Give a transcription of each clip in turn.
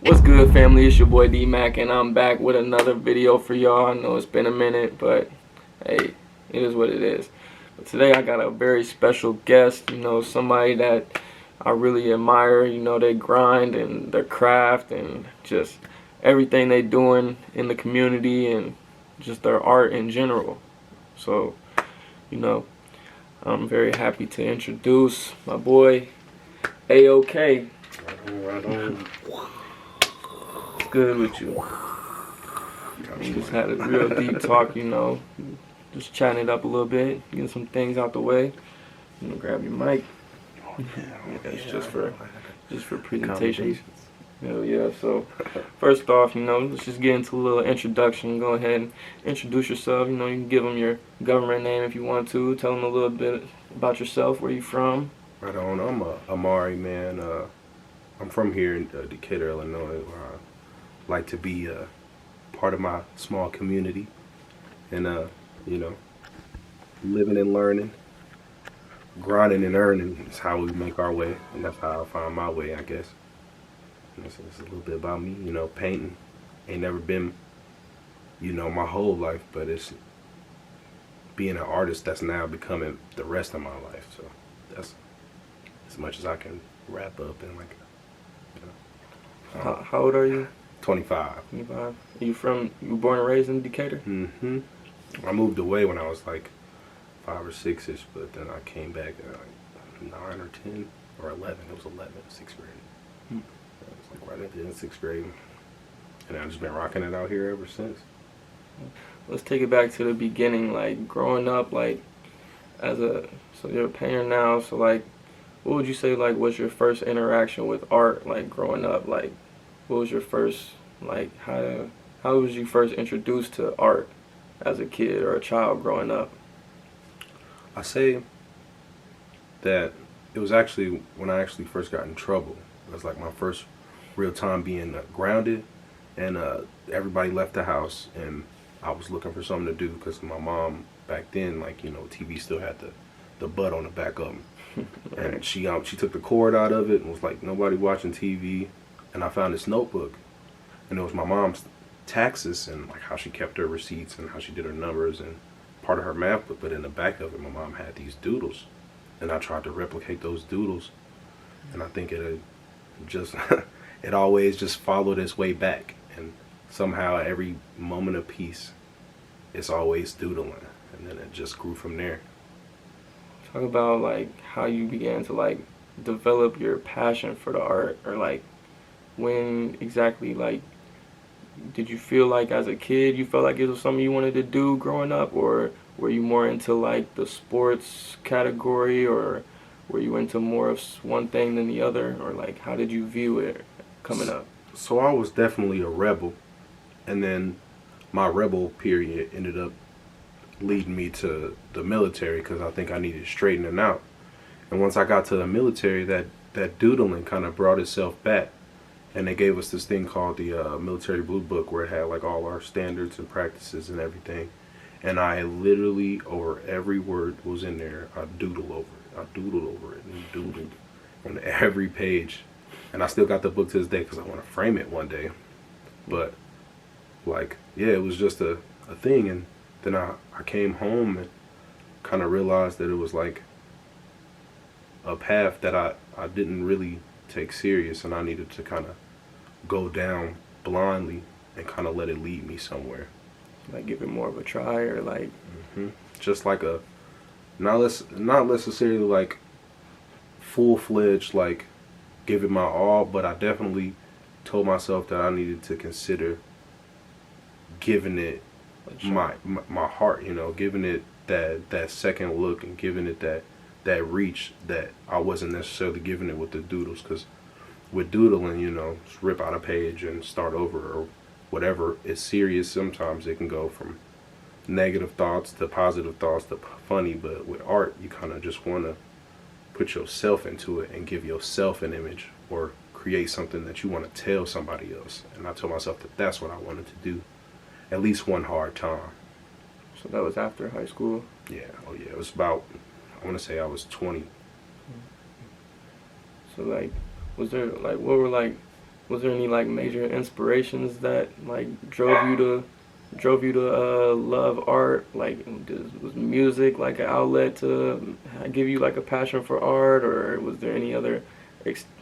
What's good, family? It's your boy D-Mac, and I'm back with another video for y'all. I know it's been a minute, but hey, it is what it is. But today I got a very special guest, somebody that I really admire. They grind and their craft and just everything they doing in the community and just their art in general. So, you know, I'm very happy to introduce my boy, A-OK. Right on. Good with you. We just had a real deep talk, just chatting it up a little bit, getting some things out the way. Grab your mic. It's just for presentation. Hell yeah. So first off, let's just get into a little introduction. Go ahead and introduce yourself. You can give them your government name if you want to. Tell them a little bit about yourself, where you from. Right on. I'm Amari, man. I'm from here in Decatur, Illinois, where I like to be part of my small community and, living and learning, grinding and earning is how we make our way, and that's how I find my way, I guess. So it's a little bit about me, painting. Ain't never been, my whole life, but it's being an artist that's now becoming the rest of my life. So that's as much as I can wrap up in like, How old are you? 25. 25. You were born and raised in Decatur? Mm-hmm. I moved away when I was like 5 or 6ish, but then I came back at like 9 or 10 or 11. It was 11, 6th grade. It was like right at the end of 6th grade. And I've just been rocking it out here ever since. Let's take it back to the beginning, like growing up, like so you're a painter now, so like what would you say like was your first interaction with art, like growing up? Like what was your first, like how was you first introduced to art as a kid or a child growing up? I say that it was actually when I actually first got in trouble. It was like my first real time being grounded, and everybody left the house, and I was looking for something to do because my mom back then, like, TV still had the butt on the back of them. Right. And she took the cord out of it and was like, nobody watching TV. And I found this notebook, and it was my mom's taxes and like how she kept her receipts and how she did her numbers and part of her math book. But in the back of it, my mom had these doodles, and I tried to replicate those doodles, and I think it just it always just followed its way back, and somehow every moment of peace, it's always doodling, and then it just grew from there. Talk about like how you began to like develop your passion for the art, or like when exactly, like, did you feel like as a kid you felt like it was something you wanted to do growing up, or were you more into like the sports category, or were you into more of one thing than the other, or like how did you view it coming up? So I was definitely a rebel, and then my rebel period ended up leading me to the military because I think I needed straightening out. And once I got to the military, that doodling kind of brought itself back, and they gave us this thing called the military blue book, where it had like all our standards and practices and everything. And I literally, over every word was in there, I doodled over it. I doodled over it and doodled on every page. And I still got the book to this day because I want to frame it one day. But like, yeah, it was just a thing. And then I came home and kind of realized that it was like a path that I didn't really take serious, and I needed to kind of go down blindly and kind of let it lead me somewhere. Like give it more of a try, or like just like a not necessarily like full-fledged like give it my all, but I definitely told myself that I needed to consider giving it my heart, giving it that second look, and giving it that reach that I wasn't necessarily giving it with the doodles. Because with doodling, just rip out a page and start over, or whatever is serious. Sometimes it can go from negative thoughts to positive thoughts to funny. But with art, you kind of just want to put yourself into it and give yourself an image, or create something that you want to tell somebody else. And I told myself that that's what I wanted to do, at least one hard time. So that was after high school? Yeah, oh yeah, it was about, I want to say I was 20. So like, was there like, what were like Was there any like major inspirations that like drove you to love art? Like, was music like an outlet to give you like a passion for art, or was there any other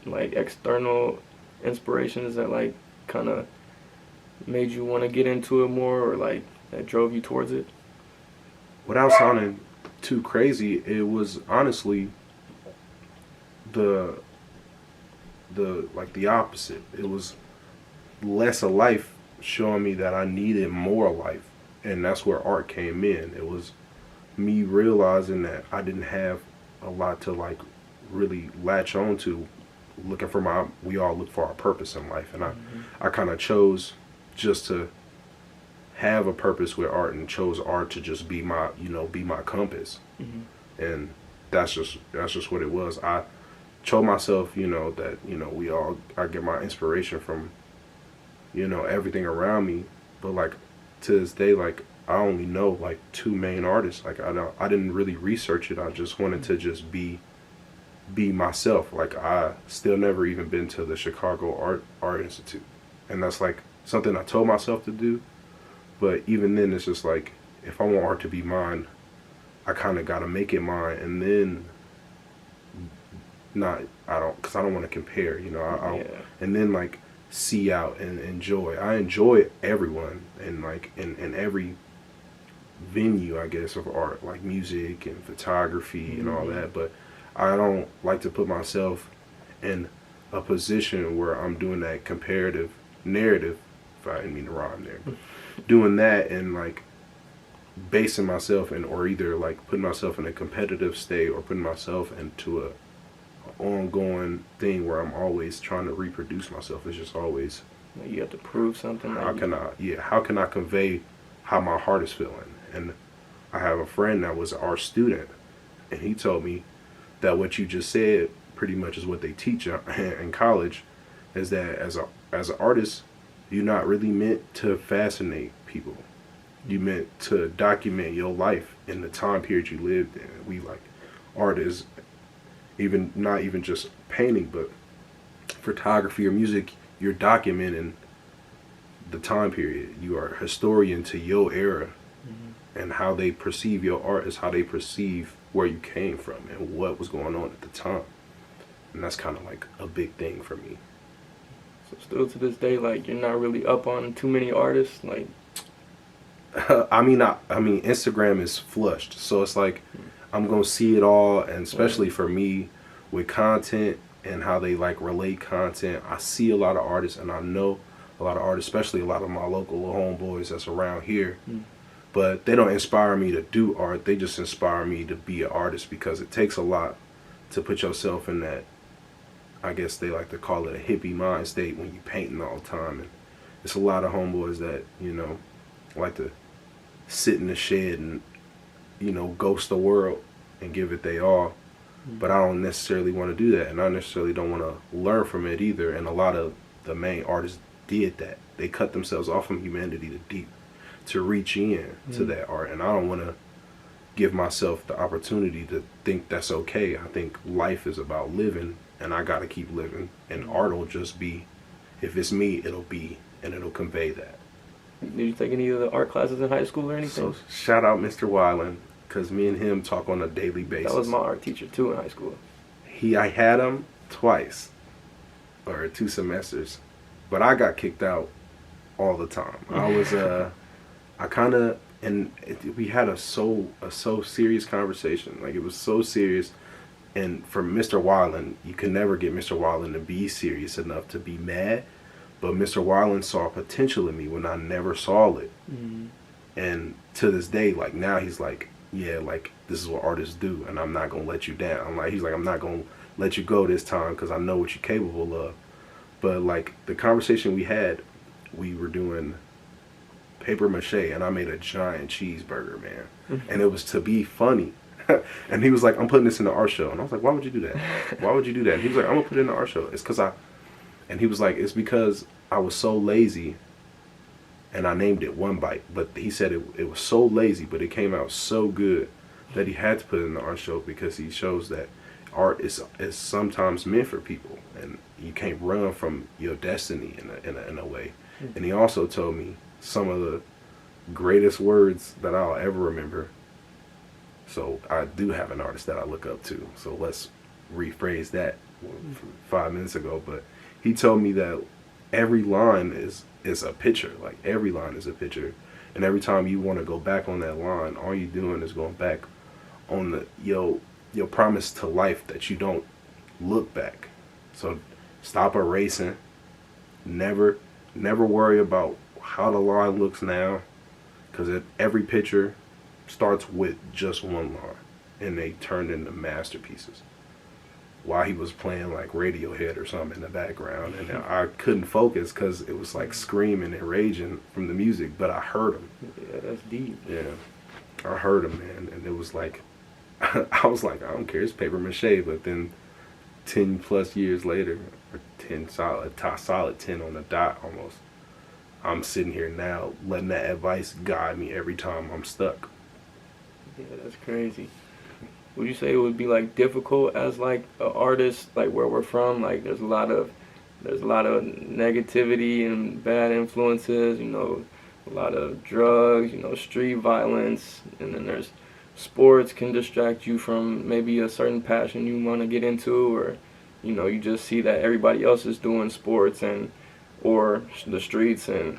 like external inspirations that like kind of made you want to get into it more, or like that drove you towards it? Without sounding too crazy, it was honestly the the opposite. It was less of life showing me that I needed more life, and that's where art came in. It was me realizing that I didn't have a lot to like really latch on to, looking for we all look for our purpose in life, and I kind of chose just to have a purpose with art, and chose art to just be my be my compass. And that's just what it was. I told myself that I get my inspiration from everything around me, but like to this day, like I only know like two main artists. Like I didn't really research it. I just wanted to just be myself. Like I still never even been to the Chicago Art Institute, and that's like something I told myself to do. But even then, it's just like, if I want art to be mine, I kind of got to make it mine, and then because I don't want to compare, and then like see out and enjoy. I enjoy everyone, and like in every venue, I guess, of art, like music and photography and all that, but I don't like to put myself in a position where I'm doing that comparative narrative, if I didn't mean to rhyme there, but doing that and like basing myself in, or either like putting myself in a competitive state, or putting myself into a ongoing thing where I'm always trying to reproduce myself. It's just always, you have to prove something. How can I convey how my heart is feeling? And I have a friend that was our student, and he told me that what you just said pretty much is what they teach in college, is that as an artist, you're not really meant to fascinate people. You meant to document your life in the time period you lived in. We like art is even not even just painting, but photography or music. You're documenting the time period. You are a historian to your era, and how they perceive your art is how they perceive where you came from and what was going on at the time. And that's kind of like a big thing for me. So still to this day, like, you're not really up on too many artists, like. I mean, Instagram is flushed, so it's like I'm gonna see it all, and especially for me with content and how they like relate content, I see a lot of artists, and I know a lot of artists, especially a lot of my local homeboys that's around here. But they don't inspire me to do art. They just inspire me to be an artist, because it takes a lot to put yourself in that, I guess they like to call it a hippie mind state, when you painting all the time. And it's a lot of homeboys that like to sit in the shed and ghost the world and give it they all. But I don't necessarily want to do that, and I necessarily don't want to learn from it either. And a lot of the main artists did that. They cut themselves off from humanity to reach in to that art, and I don't want to give myself the opportunity to think that's okay. I think life is about living, and I got to keep living, and art will just be, if it's me, it'll be, and it'll convey that. Did you take any of the art classes in high school or anything? So shout out Mr. Weiland, because me and him talk on a daily basis. That was my art teacher too in high school. I had him twice, or 2 semesters, but I got kicked out all the time. I was we had a so serious conversation. Like, it was so serious. And for Mr. Weiland, you can never get Mr. Weiland to be serious enough to be mad. But Mr. Weiland saw potential in me when I never saw it. And to this day, like, now he's like, yeah, like, this is what artists do, and I'm not gonna let you down. He's like, I'm not gonna let you go this time, because I know what you're capable of. But like, the conversation we had, we were doing paper mache, and I made a giant cheeseburger, man. And it was to be funny. And he was like, I'm putting this in the art show. And I was like, why would you do that? Why would you do that? And he was like, I'm gonna put it in the art show. It's because and he was like, it's because I was so lazy, and I named it One Bite. But he said it was so lazy, but it came out so good that he had to put it in the art show, because he shows that art is sometimes meant for people. And you can't run from your destiny in a way. And he also told me some of the greatest words that I'll ever remember. So I do have an artist that I look up to. So let's rephrase that 5 minutes ago. But he told me that every line is a picture. Like every line is a picture. And every time you want to go back on that line, all you're doing is going back on your promise to life that you don't look back. So stop erasing. Never worry about how the line looks now, because every picture starts with just one line, and they turned into masterpieces. While he was playing like Radiohead or something in the background, and I couldn't focus because it was like screaming and raging from the music, but I heard him. Yeah, that's deep. Yeah, I heard him, man, and it was like, I was like, I don't care, it's paper mache. But then 10 plus years later, or 10 solid 10 on the dot almost, I'm sitting here now letting that advice guide me every time I'm stuck. Yeah, that's crazy. Would you say it would be like difficult as like an artist, like where we're from? Like there's a lot of negativity and bad influences, you know, a lot of drugs, you know, street violence, and then there's sports can distract you from maybe a certain passion you want to get into, or you know, you just see that everybody else is doing sports and or the streets, and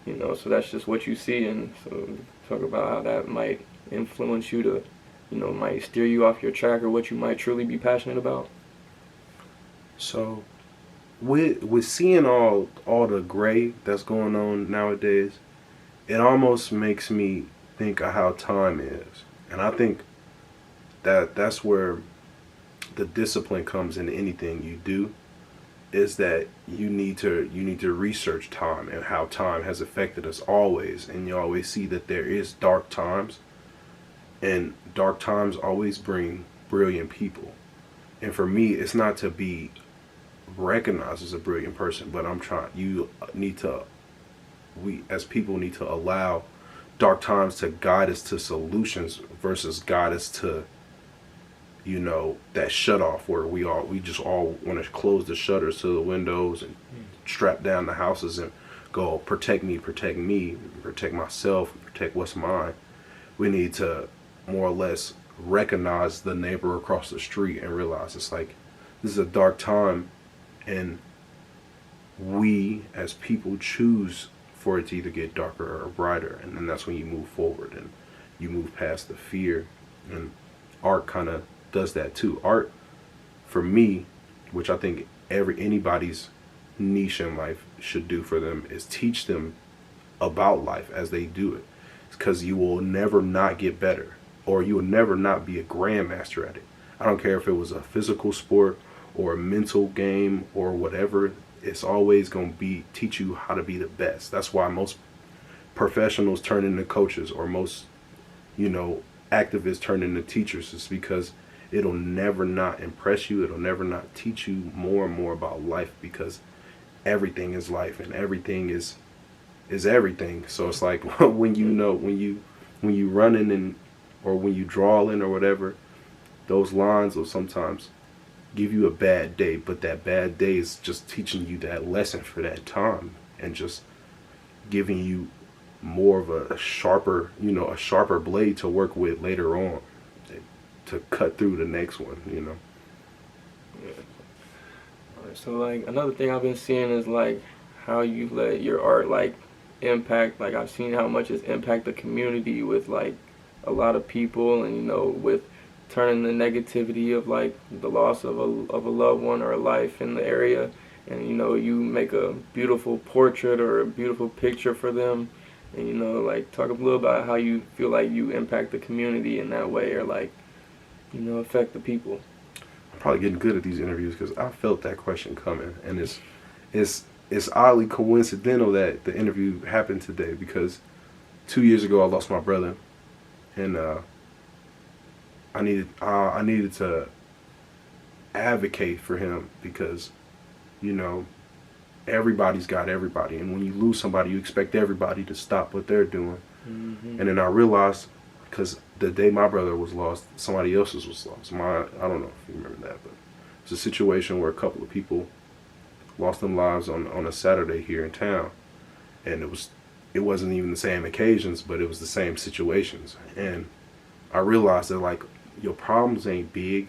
you know, so that's just what you see. And so talk about how that might influence you to, you know, might steer you off your track or what you might truly be passionate about. So with seeing all the gray that's going on nowadays, it almost makes me think of how time is. And I think that's where the discipline comes in anything you do, is that you need to research time and how time has affected us always. And you always see that there is dark times, and dark times always bring brilliant people. And for me, it's not to be recognized as a brilliant person, but we as people need to allow dark times to guide us to solutions versus guide us to, you know, that shut off where we just all want to close the shutters to the windows and strap down the houses and go protect me, protect myself, protect what's mine. We need to more or less recognize the neighbor across the street and realize it's like, this is a dark time, and we as people choose for it to either get darker or brighter, and then that's when you move forward and you move past the fear. And art kind of does that too. Art, for me, which I think anybody's niche in life should do for them, is teach them about life as they do it, because you will never not get better, or you will never not be a grandmaster at it. I don't care if it was a physical sport or a mental game or whatever. It's always going to teach you how to be the best. That's why most professionals turn into coaches, or most, you know, activists turn into teachers, is because it'll never not impress you. It'll never not teach you more and more about life, because everything is life and everything is everything. So it's like when you running and or when you drawing or whatever, those lines will sometimes give you a bad day, but that bad day is just teaching you that lesson for that time and just giving you more of a sharper blade to work with later on to cut through the next one, you know. Yeah. Alright, so like another thing I've been seeing is like how you let your art like impact, like I've seen how much it's impact the community with like a lot of people, and you know, with turning the negativity of like the loss of a loved one or a life in the area, and you know, you make a beautiful portrait or a beautiful picture for them, and you know, like talk a little about how you feel like you impact the community in that way, or like, you know, affect the people. I'm probably getting good at these interviews because I felt that question coming, and it's oddly coincidental that the interview happened today, because 2 years ago I lost my brother, and I needed to advocate for him, because, you know, everybody's got everybody, and when you lose somebody, you expect everybody to stop what they're doing. Mm-hmm. And then I realized, because the day my brother was lost, somebody else's was lost. I don't know if you remember that, but it's a situation where a couple of people lost them lives on a Saturday here in town, and it wasn't even the same occasions, but it was the same situations. And I realized that like your problems ain't big,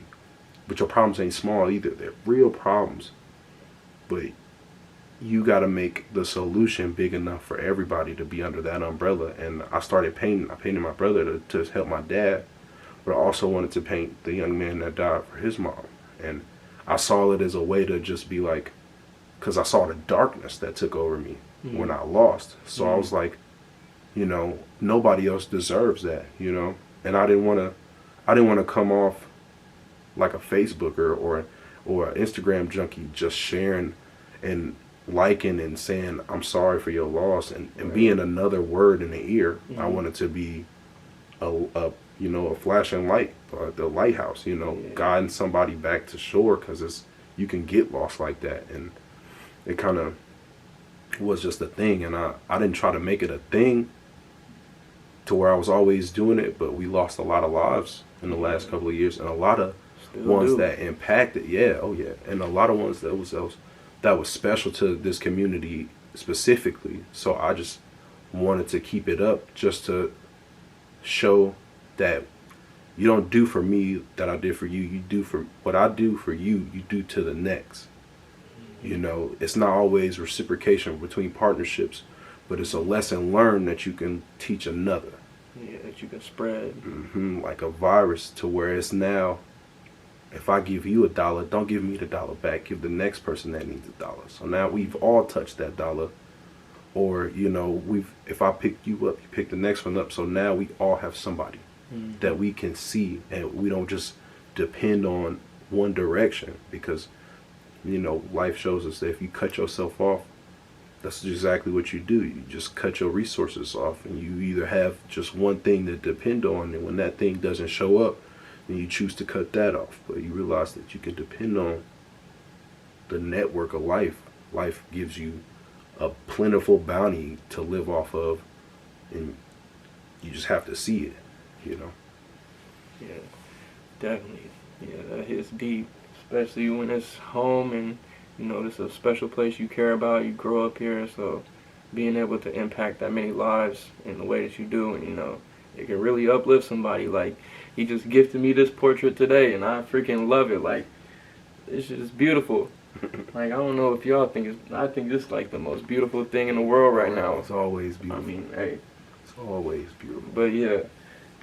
but your problems ain't small either. They're real problems, but you got to make the solution big enough for everybody to be under that umbrella. And I started painting. I painted my brother to help my dad, but I also wanted to paint the young man that died for his mom. And I saw it as a way to just be like, because I saw the darkness that took over me when I lost. So I was like, you know, nobody else deserves that, you know. And I didn't want to come off like a Facebooker or an Instagram junkie, just sharing and liking and saying I'm sorry for your loss and being another word in the ear. I wanted to be a flashing light, the lighthouse, you know, guiding somebody back to shore, because you can get lost like that. And it kind of was just a thing, and I didn't try to make it a thing to where I was always doing it, but we lost a lot of lives in the last couple of years, and a lot of ones that impacted, and a lot of ones that was special to this community specifically. So I just wanted to keep it up, just to show that you don't do for me that I did for you. You do for what I do for you, you do to the next. You know, it's not always reciprocation between partnerships, but it's a lesson learned that you can teach another. Yeah, that you can spread. Like a virus, to where it's now, if I give you $1, don't give me the dollar back. Give the next person that needs $1. So now we've all touched that dollar. Or, you know, if I pick you up, you pick the next one up. So now we all have somebody that we can see, and we don't just depend on one direction, because, you know, life shows us that if you cut yourself off, that's exactly what you do. You just cut your resources off, and you either have just one thing to depend on, and when that thing doesn't show up, then you choose to cut that off. But you realize that you can depend on the network of life. Life gives you a plentiful bounty to live off of, and you just have to see it, you know. Yeah, definitely. Yeah, that hits deep, especially when it's home, and you know, it's a special place you care about. You grow up here, so being able to impact that many lives in the way that you do, and you know, it can really uplift somebody. Like, he just gifted me this portrait today, and I freaking love it. Like, it's just beautiful. Like, I don't know if y'all think I think this is like the most beautiful thing in the world right now. It's always beautiful. I mean, hey, it's always beautiful. But yeah,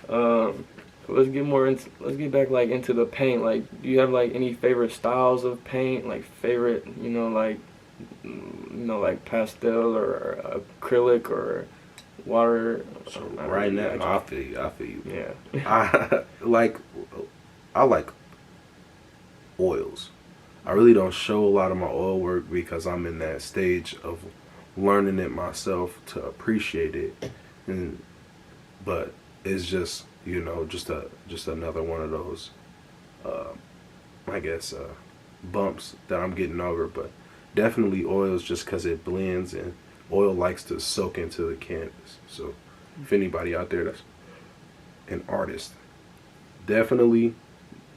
so let's get back like into the paint. Like, do you have like any favorite styles of paint? Like favorite, like pastel or acrylic or water? So right now, I feel you. Yeah. I like oils. I really don't show a lot of my oil work because I'm in that stage of learning it myself to appreciate it, but it's just, you know, just another one of those bumps that I'm getting over. But definitely oils, just because it blends, and oil likes to soak into the canvas. So if anybody out there that's an artist, definitely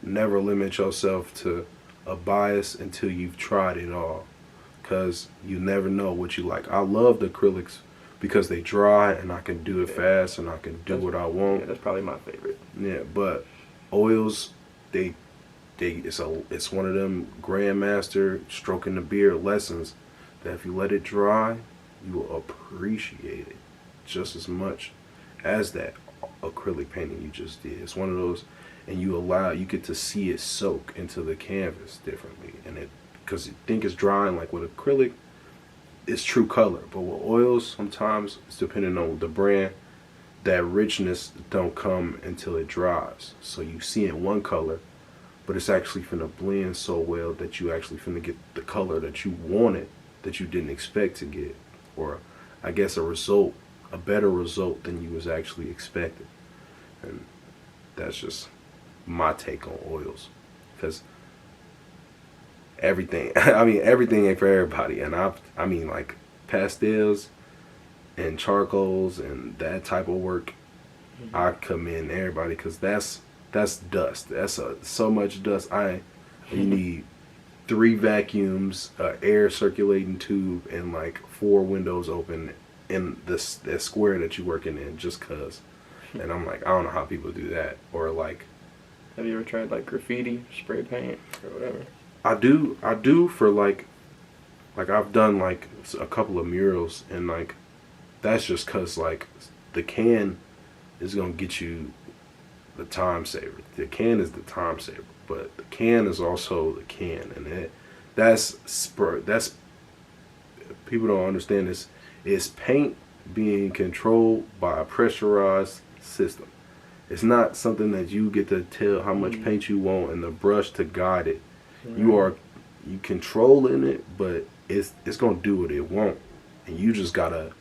never limit yourself to a bias until you've tried it all, because you never know what you like. I love the acrylics because they dry and I can do it fast and I can do what I want. Yeah, that's probably my favorite. Yeah, but oils, it's one of them grandmaster stroking the beard lessons that if you let it dry, you will appreciate it just as much as that acrylic painting you just did. It's one of those, and you get to see it soak into the canvas differently, and because you think it's drying. Like with acrylic, it's true color, but with oils, sometimes it's depending on the brand, that richness don't come until it dries. So you see in one color, but it's actually finna blend so well that you actually finna get the color that you wanted, that you didn't expect to get, or I guess a better result than you was actually expecting. And that's just my take on oils, because everything ain't for everybody. And I mean like pastels and charcoals and that type of work, I commend everybody, because that's dust. That's so much dust. You need 3 vacuums, air circulating tube, and like 4 windows open in this that square that you're working in, just cause. And I'm like, I don't know how people do that. Or like, have you ever tried like graffiti, spray paint, or whatever? I do for like I've done like a couple of murals, and like that's just cause like the can is gonna get you the time saver. The can is the time saver, but the can is also the can, and that's people don't understand this. Is paint being controlled by a pressurized system. It's not something that you get to tell how much paint you want and the brush to guide it. Right. You controlling it, but it's gonna do what it want, and you just gotta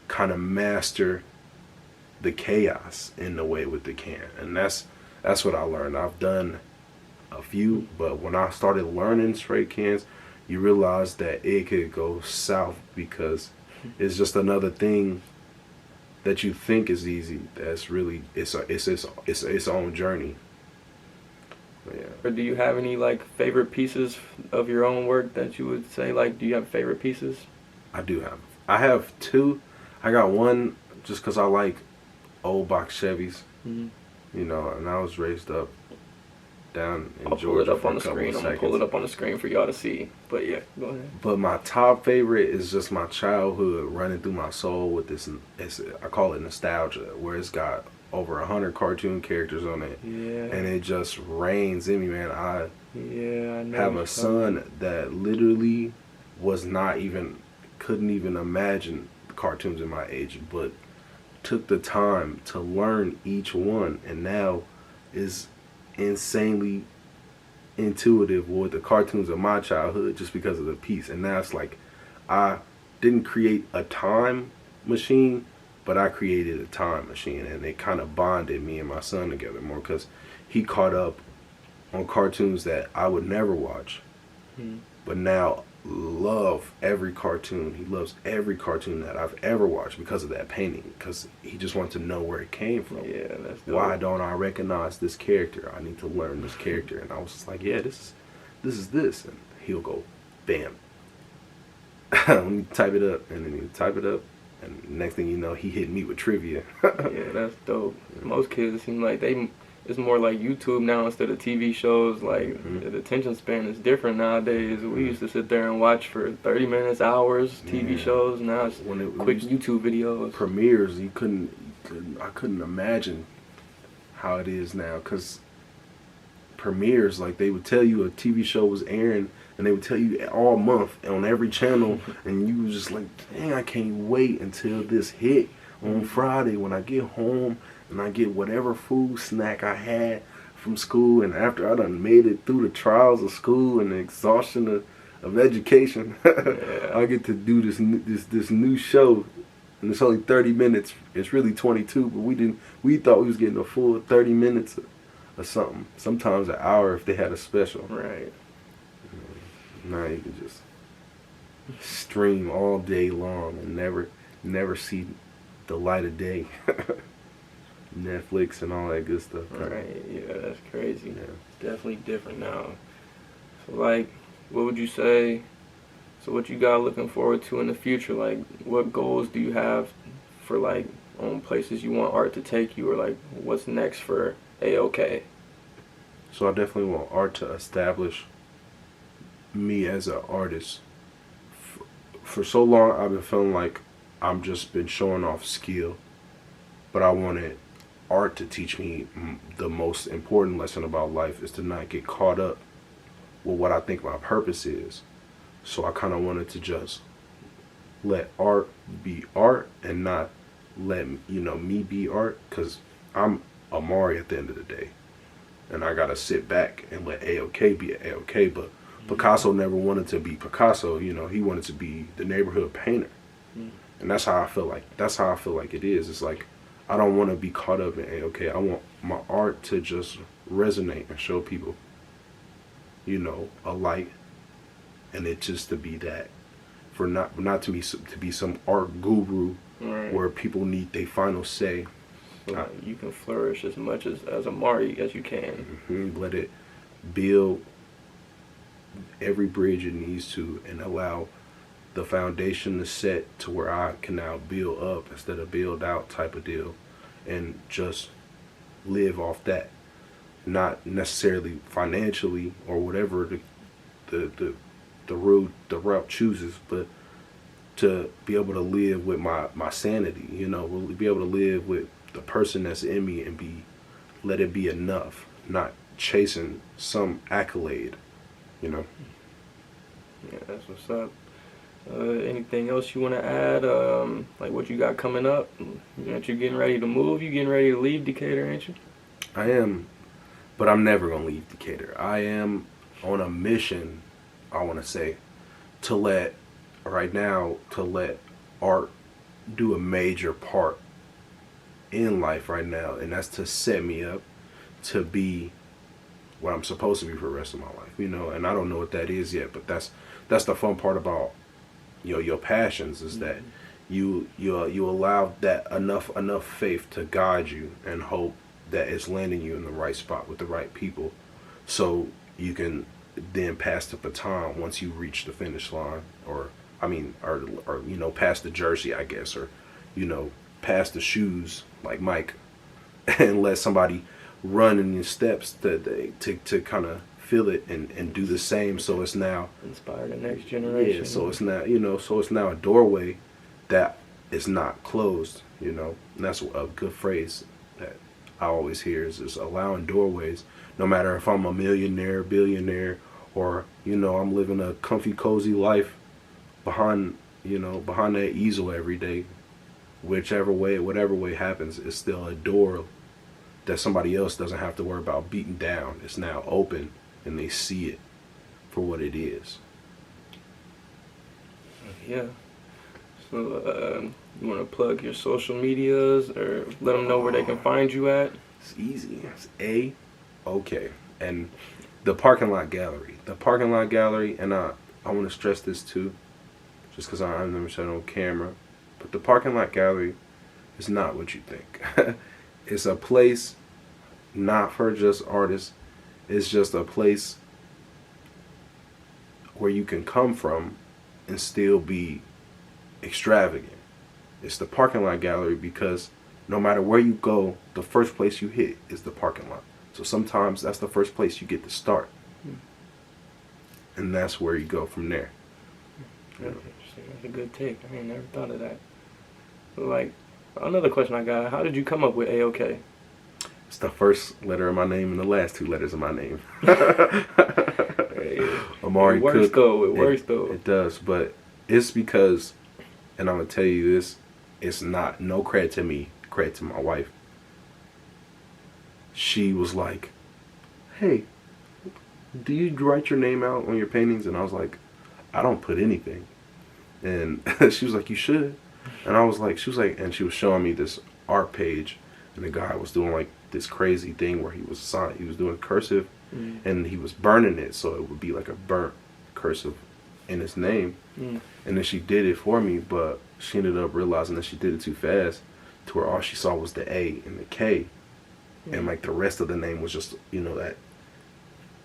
kind of master the chaos in the way with the can. And that's what I learned. I've done a few, but when I started learning spray cans, you realize that it could go south, because it's just another thing that you think is easy. That's really it's its own journey. Yeah. Or do you have any like favorite pieces of your own work that you would say, like, do you have favorite pieces? I do have. I have 2. I got one just because I like old box Chevys. You know, and I was raised up down in Georgia. Pull it up on the screen. I'm gonna pull it up on the screen for y'all to see. But yeah, go ahead. But my top favorite is just my childhood running through my soul with this. I call it nostalgia, where it's got over 100 cartoon characters on it. Yeah. And it just rains in me, man. I know have a son that literally couldn't even imagine cartoons in my age, but took the time to learn each one, and now is insanely intuitive with the cartoons of my childhood just because of the piece. And now it's like, I didn't create a time machine, but I created a time machine, and it kind of bonded me and my son together more, because he caught up on cartoons that I would never watch, but now love every cartoon. He loves every cartoon that I've ever watched because of that painting, because he just wants to know where it came from. Yeah, that's dope. Why don't I recognize this character? I need to learn this character. And I was just like, yeah, this is this. And he'll go, bam. Let me type it up. And then he'll type it up. And next thing you know, he hit me with trivia. Yeah, that's dope. Most kids, it seem like it's more like YouTube now instead of TV shows. Like, the attention span is different nowadays. We used to sit there and watch for 30 minutes, hours, TV shows. Now it's quick YouTube videos. Premieres, I couldn't imagine how it is now, because premieres, like, they would tell you a TV show was airing, and they would tell you all month on every channel, and you was just like, dang, I can't wait until this hit on Friday when I get home and I get whatever food snack I had from school, and after I done made it through the trials of school and the exhaustion of education, I get to do this new show, and it's only 30 minutes. It's really 22, but we thought we was getting a full 30 minutes or something. Sometimes an hour if they had a special. Right. Now you can just stream all day long and never see the light of day. Netflix and all that good stuff. Right, yeah, that's crazy. Yeah. It's definitely different now. So, like, what would you say, so what you got looking forward to in the future? Like, what goals do you have for, like, on places you want art to take you, or, like, what's next for A-OK? So I definitely want art to establish me as an artist. For so long, I've been feeling like I'm just been showing off skill, but I wanted art to teach me the most important lesson about life, is to not get caught up with what I think my purpose is. So I kind of wanted to just let art be art and not let me be art, because I'm Amari at the end of the day, and I gotta sit back and let A-OK be A-OK. But Picasso never wanted to be Picasso. He wanted to be the neighborhood painter, and that's how I feel like it is. It's like, I don't want to be caught up in A-OK. I want my art to just resonate and show people, a light, and it just to be that, for not to be some art guru, right, where people need their final say. So you can flourish as much as Amari as you can. Let it build every bridge it needs to and allow the foundation to set to where I can now build up instead of build out type of deal, and just live off that, not necessarily financially or whatever the route chooses, but to be able to live with my sanity, you know, be able to live with the person that's in me and let it be enough, not chasing some accolade, you know. Yeah, that's what's up. Anything else you want to add? Like what you got coming up? Aren't you getting ready to move? You getting ready to leave Decatur, ain't you? I am, but I'm never gonna leave Decatur. I am on a mission, I want to say, to let art do a major part in life right now, and that's to set me up to be what I'm supposed to be for the rest of my life, you know. And I don't know what that is yet, but that's the fun part about, you know, your passions, is that you allow that enough faith to guide you and hope that it's landing you in the right spot with the right people, so you can then pass the baton once you reach the finish line, or you know, past the jersey, I guess, or, you know, past the shoes like Mike, and let somebody run in your steps to kind of feel it and do the same. So it's now inspire the next generation. Yeah, so it's now, you know, so it's now a doorway that is not closed, you know. And that's a good phrase that I always hear, is allowing doorways, no matter if I'm a millionaire, billionaire, or, you know, I'm living a comfy, cozy life behind that easel every day. Whatever way happens, it's still a door that somebody else doesn't have to worry about beating down. It's now open, and they see it for what it is. Yeah. So, you want to plug your social medias, or let them know where they can find you at? It's easy. It's A-OK. And the Parking Lot Gallery. The Parking Lot Gallery, and I want to stress this too, just because I've never said it on camera, but the Parking Lot Gallery is not what you think. It's a place not for just artists. It's just a place where you can come from and still be extravagant. It's the Parking Lot Gallery because no matter where you go, the first place you hit is the parking lot. So sometimes that's the first place you get to start. And that's where you go from there. That's interesting. That's a good take. I ain't never thought of that. Like, another question I got, how did you come up with A-OK? It's the first letter of my name and the last two letters of my name. Amari Cook. It works though. It does, but it's because, and I'm going to tell you this, it's not, no credit to me, credit to my wife. She was like, hey, do you write your name out on your paintings? And I was like, I don't put anything. And she was like, you should. And I was like, and she was showing me this art page, and the guy was doing like this crazy thing where he was doing cursive, and he was burning it, so it would be like a burnt cursive in his name. And then she did it for me, but she ended up realizing that she did it too fast, to where all she saw was the A and the K, and like the rest of the name was just, you know, that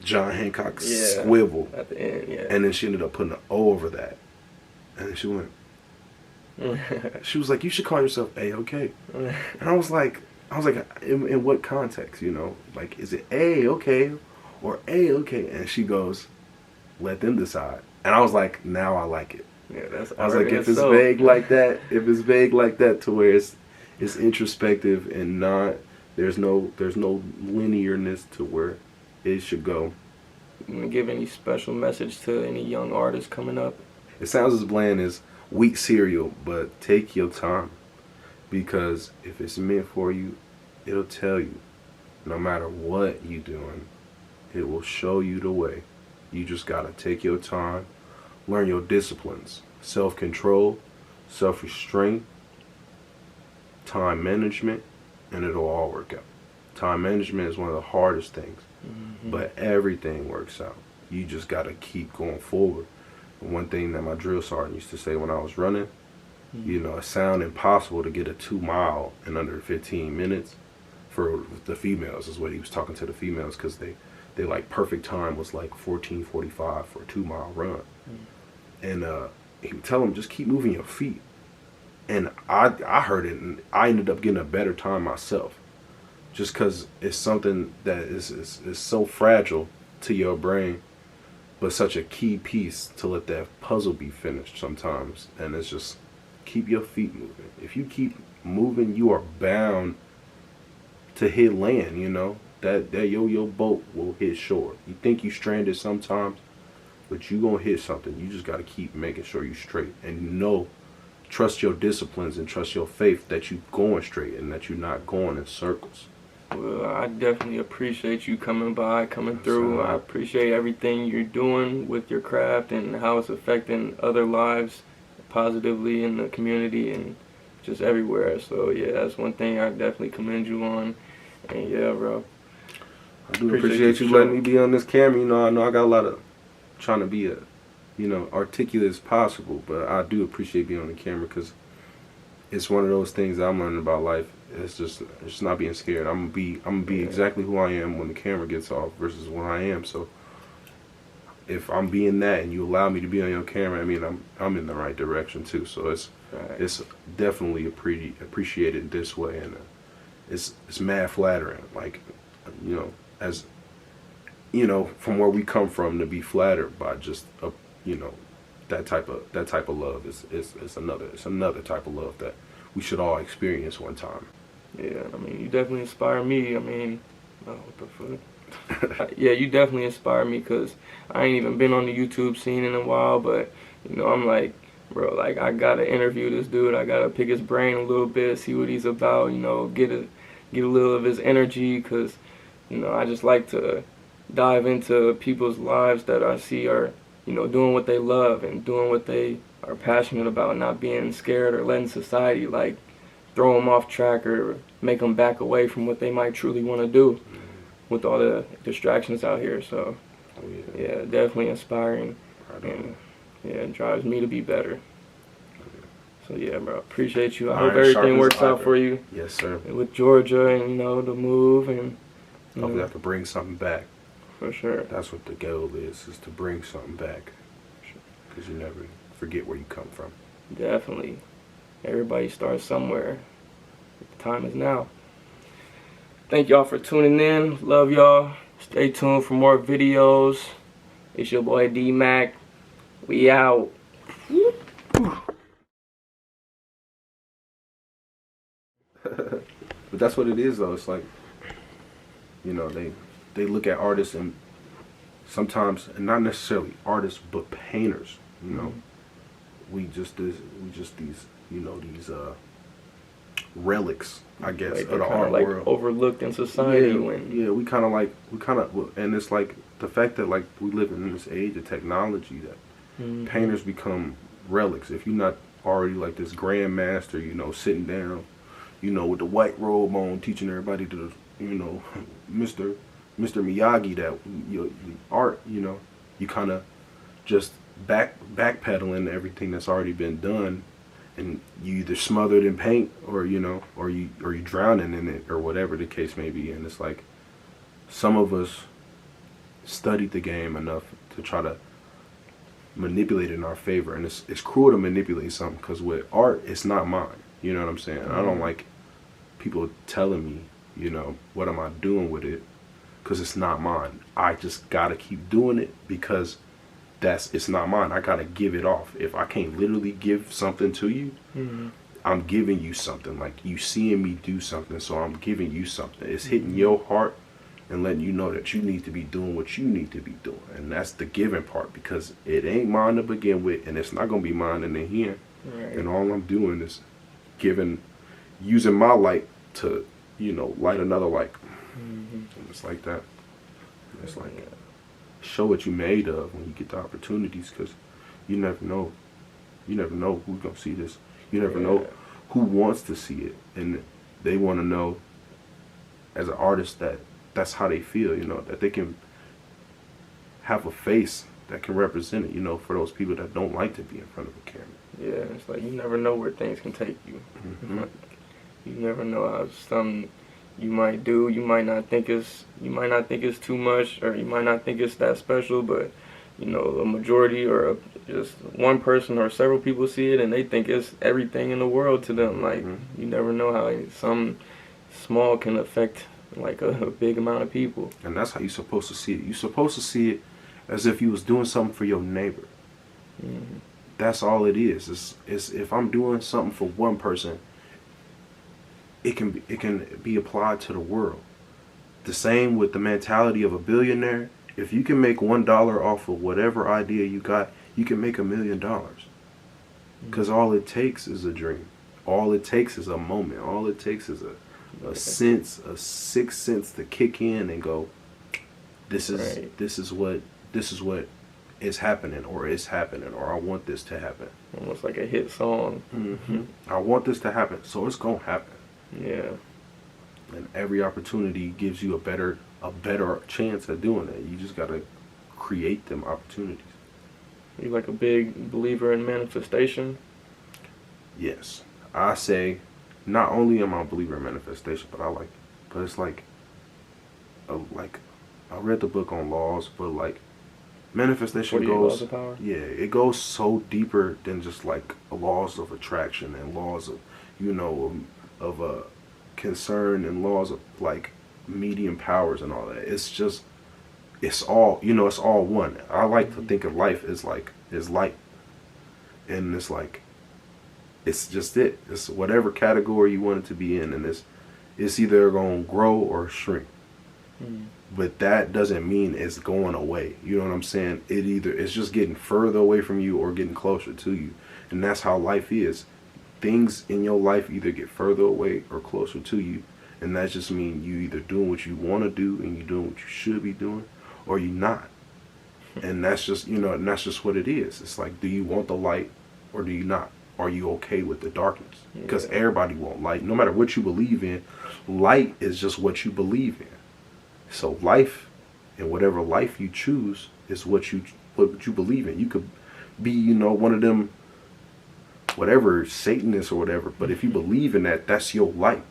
John Hancock squivel at the end. Yeah. And then she ended up putting an O over that, and then she went. She was like, you should call yourself A-OK. And I was like, in what context, you know? Like, is it A-OK or A-OK? And she goes, let them decide. And I was like, now I like it. Yeah, that's. I was like, if it's vague like that, to where it's introspective and not, there's no linearness to where it should go. You want to give any special message to any young artists coming up? It sounds as bland as wheat cereal, but take your time, because if it's meant for you, it'll tell you. No matter what you're doing, it will show you the way. You just gotta take your time, learn your disciplines, self-control, self-restraint, time management, and it'll all work out. Time management is one of the hardest things, but everything works out. You just gotta keep going forward. One thing that my drill sergeant used to say when I was running, you know, it sounded impossible to get a 2 mile in under 15 minutes for the females, is what he was talking to the females, because They like perfect time was like 14:45 for a 2 mile run. And he would tell them, just keep moving your feet. And I heard it, and I ended up getting a better time myself, just because it's something that is so fragile to your brain, but such a key piece to let that puzzle be finished sometimes. And it's just, keep your feet moving. If you keep moving, you are bound to hit land, you know. That your boat will hit shore. You think you stranded sometimes, but you gonna hit something. You just gotta keep making sure you straight. And trust your disciplines and trust your faith that you going straight and that you're not going in circles. Well, I definitely appreciate you coming through. I appreciate everything you're doing with your craft and how it's affecting other lives positively in the community and just everywhere. So yeah, that's one thing I definitely commend you on. And yeah, bro, I do appreciate you letting me be on this camera. You know, I know I got a lot of trying to be articulate as possible, but I do appreciate being on the camera because it's one of those things that I'm learning about life. It's just not being scared. I'm gonna be exactly who I am when the camera gets off versus when I am. So if I'm being that and you allow me to be on your camera, I mean I'm in the right direction too. So it's definitely appreciated this way, and it's mad flattering. Like, you know, as you know, from where we come from, to be flattered by just that type of love is another type of love that we should all experience one time. Yeah, I mean, you definitely inspire me. I mean, oh, what the fuck? Yeah, you definitely inspire me because I ain't even been on the YouTube scene in a while, but you know, I'm like, bro, like I gotta interview this dude. I gotta pick his brain a little bit, see what he's about. You know, get a little of his energy, because you know, I just like to dive into people's lives that I see are, you know, doing what they love and doing what they are passionate about, not being scared or letting society like throw them off track or make them back away from what they might truly want to do with all the distractions out here. So yeah, definitely inspiring, and yeah, it drives me to be better. So yeah, bro, appreciate you. I hope everything works out for you. Yes, sir. With Georgia and, you know, the move, and hopefully I can bring something back. For sure. That's what the goal is to bring something back. Because you never forget where you come from. Definitely. Everybody starts somewhere. The time is now. Thank y'all for tuning in. Love y'all. Stay tuned for more videos. It's your boy D-Mac. We out. But that's what it is, though. It's like, you know, they look at artists, and sometimes, and not necessarily artists, but painters. You know, we just these relics, I guess, like of the art like world, overlooked in society. Yeah, we kind of, and it's like the fact that like we live in this age of technology that painters become relics. If you're not already like this grandmaster, you know, sitting down, you know, with the white robe on, teaching everybody to, you know, Mr. Miyagi, that your art, you know, you kind of just backpedaling everything that's already been done, and you either smothered in paint, or you know, or you drowning in it, or whatever the case may be. And it's like some of us studied the game enough to try to manipulate it in our favor, and it's cruel to manipulate something, because with art, it's not mine. You know what I'm saying? I don't like people telling me, you know, what am I doing with it, because it's not mine. I just gotta keep doing it because it's not mine. I gotta give it off. If I can't literally give something to you, I'm giving you something. Like, you seeing me do something, so I'm giving you something. It's hitting your heart and letting you know that you need to be doing what you need to be doing. And that's the giving part, because it ain't mine to begin with, and it's not gonna be mine in the end. Right. And all I'm doing is using my light to, you know, light another light. And it's like that. It's like, show what you made of when you get the opportunities, because you never know. You never know who's gonna see this. You never know who wants to see it, and they want to know, as an artist, that that's how they feel. You know, that they can have a face that can represent it. You know, for those people that don't like to be in front of a camera. Yeah, it's like you never know where things can take you. You never know how some you might do. You might not think it's too much, or you might not think it's that special, but you know, a majority or just one person or several people see it and they think it's everything in the world to them. Like, you never know how some small can affect like a big amount of people. And that's how you're supposed to see it. You're supposed to see it as if you was doing something for your neighbor. That's all it is. It's if I'm doing something for one person, it can be applied to the world. The same with the mentality of a billionaire. If you can make $1 off of whatever idea you got, you can make $1 million. Because all it takes is a dream. All it takes is a moment. All it takes is a sense, a sixth sense to kick in and go, this is what is happening, or is happening, or I want this to happen. Almost like a hit song. I want this to happen, so it's gonna happen. Yeah. And every opportunity gives you a better chance at doing it. You just gotta create them opportunities. You like a big believer in manifestation? Yes, I say, not only am I a believer in manifestation, but it's like I read the book on laws, but like manifestation goes, it goes so deeper than just like laws of attraction and laws of, of a concern and laws of like medium powers and all that. It's all one. I like to think of life as light, and it's just it. It's whatever category you want it to be in, and it's either going to grow or shrink. But that doesn't mean it's going away. You know what I'm saying? It's just getting further away from you or getting closer to you. And that's how life is. Things in your life either get further away or closer to you. And that just means you either doing what you want to do and you're doing what you should be doing, or you're not. And that's just, and that's just what it is. It's like, do you want the light or do you not? Are you okay with the darkness? Because everybody wants light. No matter what you believe in, light is just what you believe in. So life, and whatever life you choose, is what you believe in. You could be, one of them, whatever, Satanists or whatever. But if you believe in that, that's your light.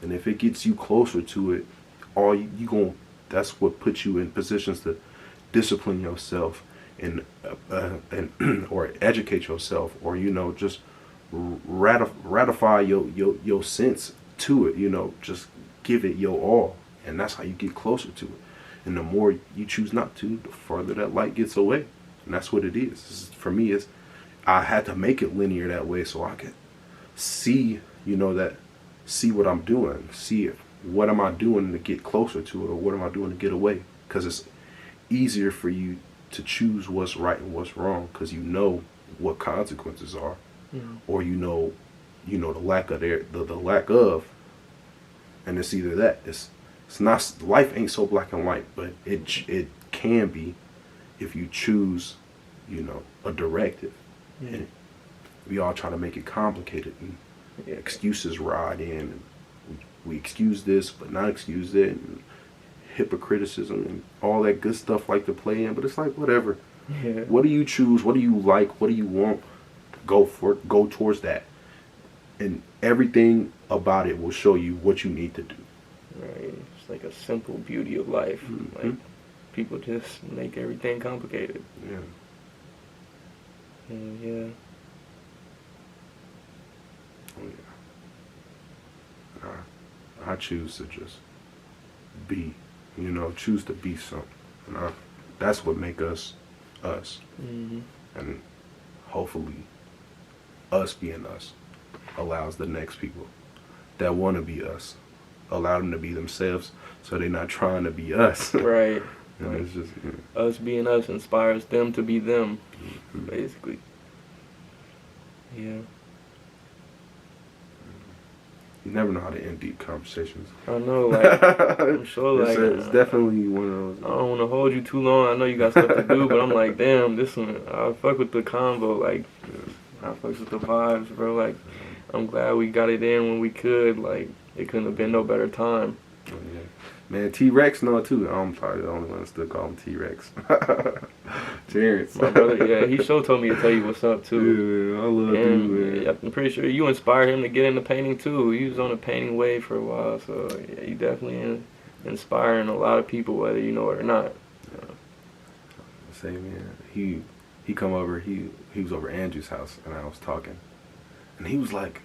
And if it gets you closer to it, that's what puts you in positions to discipline yourself and or educate yourself, or just ratify your sense to it. Just give it your all. And that's how you get closer to it. And the more you choose not to, the further that light gets away. And that's what it is. For me, I had to make it linear that way so I could see, see what I'm doing. See what am I doing to get closer to it, or what am I doing to get away. Because it's easier for you to choose what's right and what's wrong, because you know what consequences are. Or the lack of the lack of. And it's either that. It's not, life ain't so black and white, but it can be if you choose, a directive. And we all try to make it complicated, and excuses ride in, and we excuse this but not excuse that, and hypocriticism and all that good stuff like to play in. But it's like, whatever. What do you choose? What do you like? What do you want? Go towards that, and everything about it will show you what you need to do. Right. It's like a simple beauty of life. Like, people just make everything complicated. Yeah. I choose to just be, choose to be something. And that's what make us us. And hopefully us being us allows the next people that want to be us, allow them to be themselves, so they're not trying to be us. Right. And it's just us being us inspires them to be them, basically. Yeah. You never know how to end deep conversations. I know, like, I'm sure, like, it's definitely one of those. I don't want to hold you too long. I know you got stuff to do, but I'm like, damn, this one, I fuck with the convo, like, I fuck with the vibes, bro. Like, I'm glad we got it in when we could. Like, it couldn't have been no better time. Oh, yeah. Man, T-Rex know it too. I'm probably the only one that still call him T-Rex. Terrence. My brother, yeah, he sure told me to tell you what's up too. Yeah, I love And dude, man. I'm pretty sure you inspired him to get into painting too. He was on a painting wave for a while, so yeah, you definitely inspiring a lot of people, whether you know it or not. Say, man, he come over. He was over Andrew's house, and I was talking, and he was like,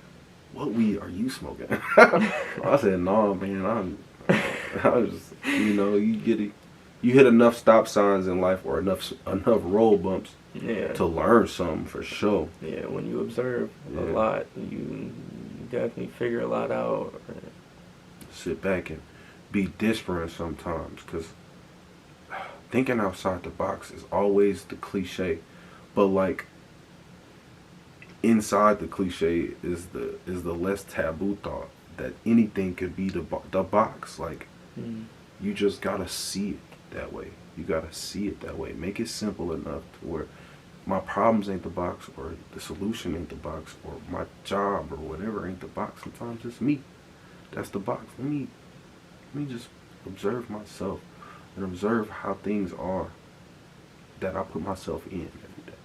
"What weed are you smoking?" I said, "No, man, I was just, you get it. You hit enough stop signs in life or enough road bumps Yeah. to learn something for sure. Yeah, when you observe a lot, you definitely figure a lot out. Sit back and be different sometimes, because thinking outside the box is always the cliche, but like inside the cliche is the less taboo thought that anything could be the box. Like you just gotta see it that way. You gotta see it that way. Make it simple enough to where my problems ain't the box, or the solution ain't the box, or my job or whatever ain't the box. Sometimes it's me. That's the box. Let me just observe myself and observe how things are that I put myself in every day.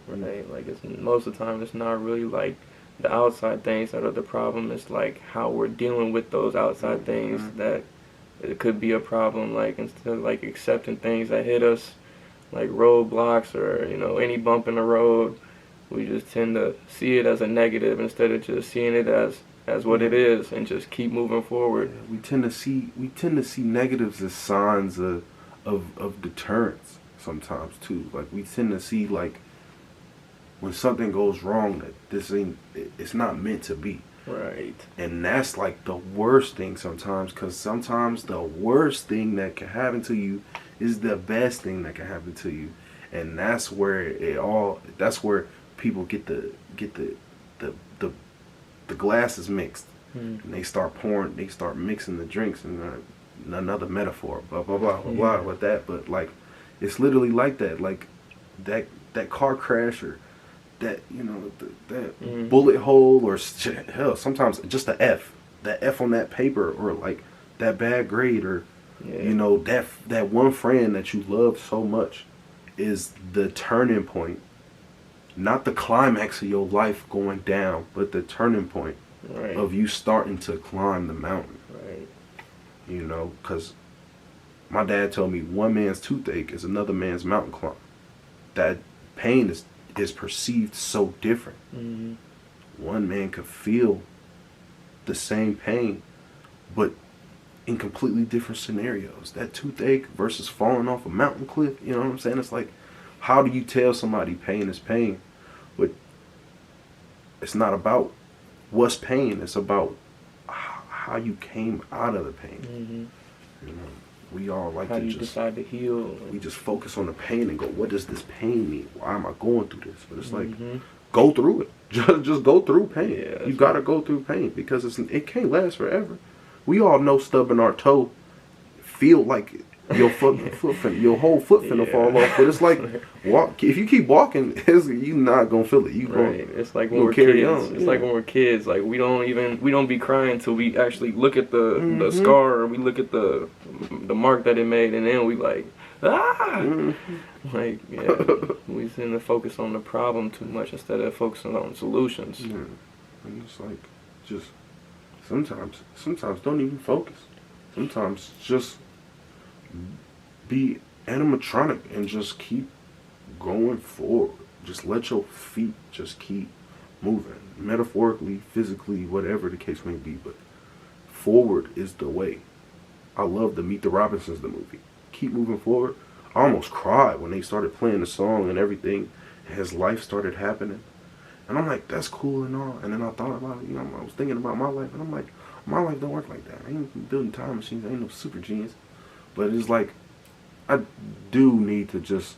Right, like most of the time it's not really like the outside things that are the problem. It's like how we're dealing with those outside things that it could be a problem. Like instead of like accepting things that hit us, like roadblocks or any bump in the road, we just tend to see it as a negative instead of just seeing it as what it is and just keep moving forward. Yeah, we tend to see negatives as signs of deterrence sometimes too. Like we tend to see like when something goes wrong that it's not meant to be. Right. And that's like the worst thing sometimes, because sometimes the worst thing that can happen to you is the best thing that can happen to you. And that's where that's where people get the glasses mixed. And they start mixing the drinks, and another metaphor, blah blah blah blah blah with that. But like it's literally like that. Like that car crash, or that that bullet hole, or hell, sometimes just the F on that paper, or like that bad grade, or that one friend that you love so much is the turning point, not the climax of your life going down, but the turning point of you starting to climb the mountain. Right. Because my dad told me one man's toothache is another man's mountain climb. That pain is perceived so different. One man could feel the same pain, but in completely different scenarios. That toothache versus falling off a mountain cliff, you know what I'm saying? It's like, how do you tell somebody pain is pain? But it's not about what's pain. It's about how you came out of the pain. We all like how to you decide to heal. We just focus on the pain and go, what does this pain mean? Why am I going through this? But it's like, go through it. Just go through pain. Yeah, you gotta go through pain, because it can't last forever. We all know stubbing our toe feel like your your whole foot finna fall off. But it's like, if you keep walking, you not gonna feel it. It's like when we're kids. It's like when we're kids. Like we don't be crying until we actually look at the scar, or we look at the mark that it made, and then we like like we tend to focus on the problem too much instead of focusing on solutions. And it's like, just sometimes don't even focus. Sometimes just be animatronic and just keep going forward. Just let your feet just keep moving, metaphorically, physically, whatever the case may be. But forward is the way. I love the Meet the Robinsons, the movie. Keep moving forward. I almost cried when they started playing the song and everything, as life started happening. And I'm like, that's cool and all. And then I thought about it, I was thinking about my life, and I'm like, my life don't work like that. I ain't building time machines. I ain't no super genius. But it's like, I do need to just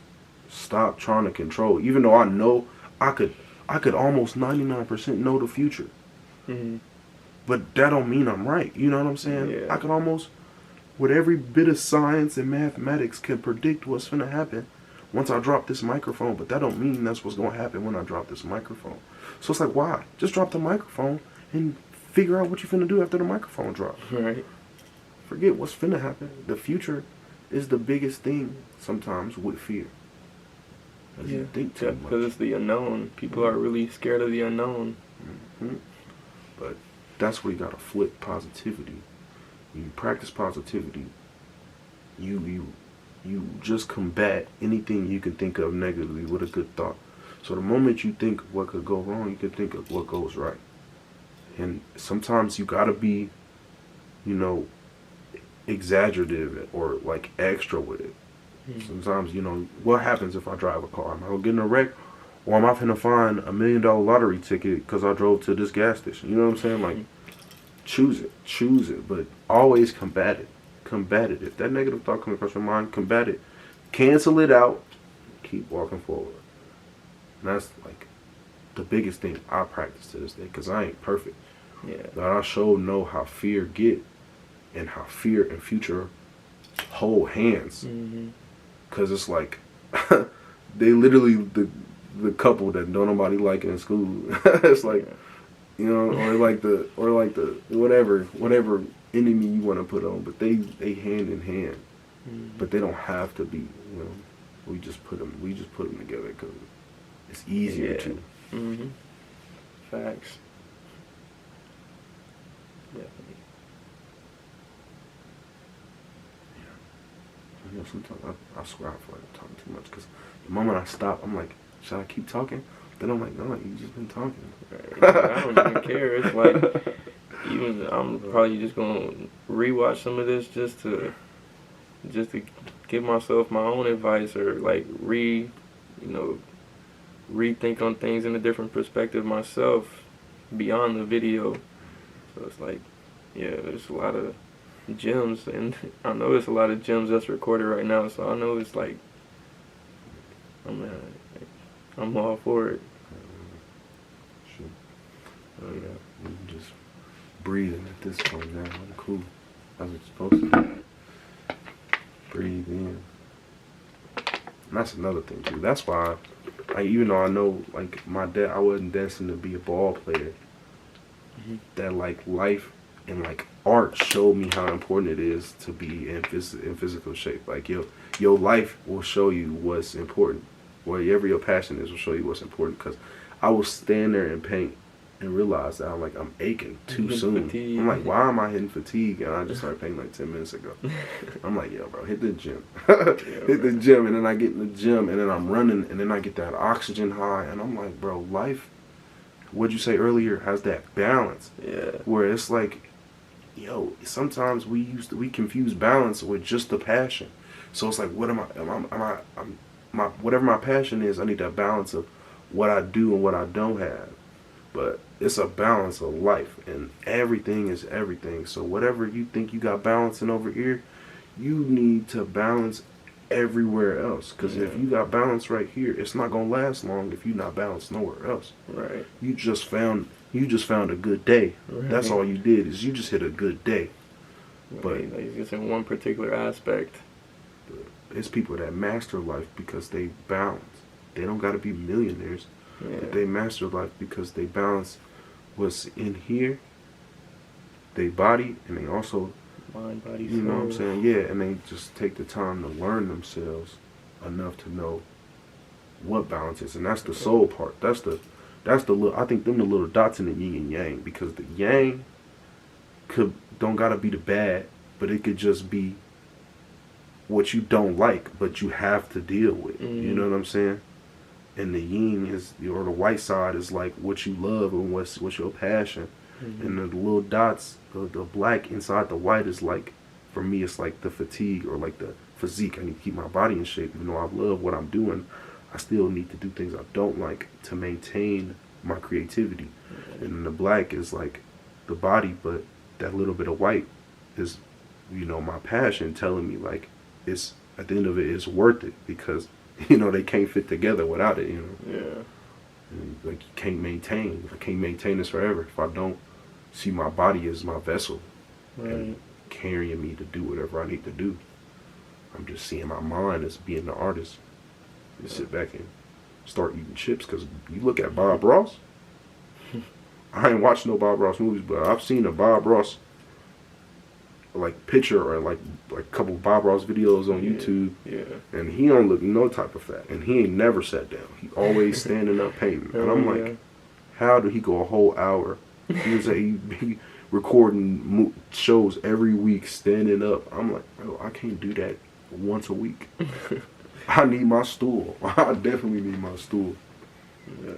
stop trying to control. Even though I know I could almost 99% know the future. But that don't mean I'm right. You know what I'm saying? Yeah. I could almost, with every bit of science and mathematics, can predict what's going to happen once I drop this microphone. But that don't mean that's what's going to happen when I drop this microphone. So it's like, why? Just drop the microphone and figure out what you're finna do after the microphone drops. Right. Forget what's finna happen. The future is the biggest thing sometimes with fear. Because you think too much. Because it's the unknown. People are really scared of the unknown. Mm-hmm. But that's where you gotta flip positivity. When you practice positivity, you just combat anything you can think of negatively with a good thought. So the moment you think of what could go wrong, you can think of what goes right. And sometimes you gotta be, you know, exaggerative or like extra with it. Sometimes, you know, what happens if I drive a car? Am I gonna get in a wreck? Or am I finna find $1 million lottery ticket because I drove to this gas station? You know what I'm saying? Like, choose it, but always combat it. If that negative thought comes across your mind, combat it. Cancel it out. Keep walking forward. And that's like the biggest thing I practice to this day, because I ain't perfect. Yeah. But I sure know how fear get and how fear and future hold hands. Because it's like, they literally, the couple that don't nobody like in school. It's like, you know, or like the whatever enemy you want to put on, but they hand in hand. But they don't have to be, you know. We just put them together because it's easier to. Facts. Definitely. You know, sometimes I swear I feel like I'm talking too much, because the moment I stop, I'm like, should I keep talking? Then I'm like, no, you just been talking. Right. I don't even care. It's like, even I'm probably just gonna rewatch some of this just to give myself my own advice, or like rethink on things in a different perspective myself beyond the video. So it's like, yeah, there's a lot of gems, and I know it's a lot of gems that's recorded right now, so I know it's like, I'm all for it. Sure. Yeah, I'm just breathing at this point now. I'm cool. That's what you're supposed to do. Breathe in. And that's another thing too. That's why, even though I know, like, my dad, I wasn't destined to be a ball player. That like life and like art showed me how important it is to be in physical shape. Like your life will show you what's important. Whatever your passion is will show you what's important. Because I will stand there and paint and realize that I'm aching too soon. Fatigue. I'm like, why am I hitting fatigue? And I just started painting like 10 minutes ago. I'm like, yo, bro, hit the gym. Hit the gym. And then I get in the gym and then I'm running and then I get that oxygen high. And I'm like, bro, life, what'd you say earlier, has that balance. Yeah. Where it's like, yo, sometimes we confuse balance with just the passion. So it's like, what whatever my passion is, I need that balance of what I do and what I don't have. But it's a balance of life, and everything is everything. So whatever you think you got balancing over here, you need to balance everywhere else. Because if you got balance right here, it's not gonna last long if you're not balanced nowhere else. Right. You just found a good day. Right. That's all you did, is you just hit a good day. Right. But it's just in one particular aspect. It's people that master life because they balance. They don't got to be millionaires. But they master life because they balance what's in here, they body, and they also mind, body, you know what I'm saying? Yeah, and they just take the time to learn themselves enough to know what balance is, and that's the soul part. That's the little. I think them the little dots in the yin and yang, because the yang don't gotta be the bad, but it could just be what you don't like, but you have to deal with. You know what I'm saying? And the yin is, or the white side is like what you love and what's your passion. And the little dots, the black inside the white is like, for me, it's like the fatigue or like the physique. I need to keep my body in shape. Even though I love what I'm doing, I still need to do things I don't like to maintain my creativity. And the black is like the body, but that little bit of white is, you know, my passion telling me like it's, at the end of it, it's worth it, because you know, they can't fit together without it, you know. Yeah. And like, you can't maintain. I can't maintain this forever if I don't see my body as my vessel. Right. And carrying me to do whatever I need to do. I'm just seeing my mind as being the artist. Just sit back and start eating chips, because you look at Bob Ross. I ain't watched no Bob Ross movies, but I've seen a Bob Ross like picture or like a couple Bob Ross videos on YouTube, and he don't look no type of fat, and he ain't never sat down. He always standing up painting, and I'm like, how did he go a whole hour? He was he recording shows every week standing up. I'm like, bro, I can't do that once a week. I need my stool. I definitely need my stool. Yeah.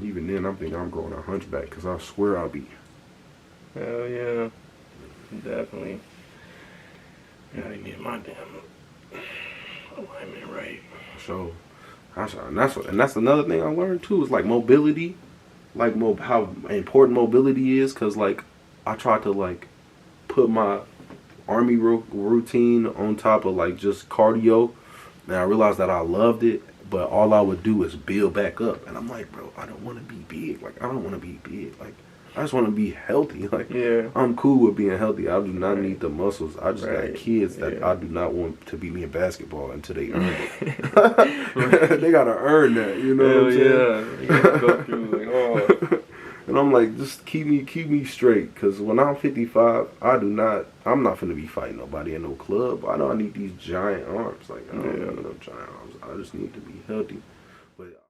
Even then, I'm thinking I'm growing a hunchback because I swear I'll be. Hell yeah. Definitely. Gotta get my damn alignment right. So, and that's another thing I learned too is like mobility, like how important mobility is. Cause like I tried to like put my army routine on top of like just cardio, and I realized that I loved it, but all I would do is build back up, and I'm like, bro, I don't want to be big. Like I don't want to be big. Like I just want to be healthy. Like I'm cool with being healthy. I do not need the muscles. I just got kids that I do not want to beat me in basketball until they earn it. They gotta earn that, you know what I'm saying? You gotta go through like, oh. And I'm like, just keep me straight, cause when I'm 55, I'm not finna be fighting nobody in no club. I know I need these giant arms. Like I don't need no giant arms. I just need to be healthy. But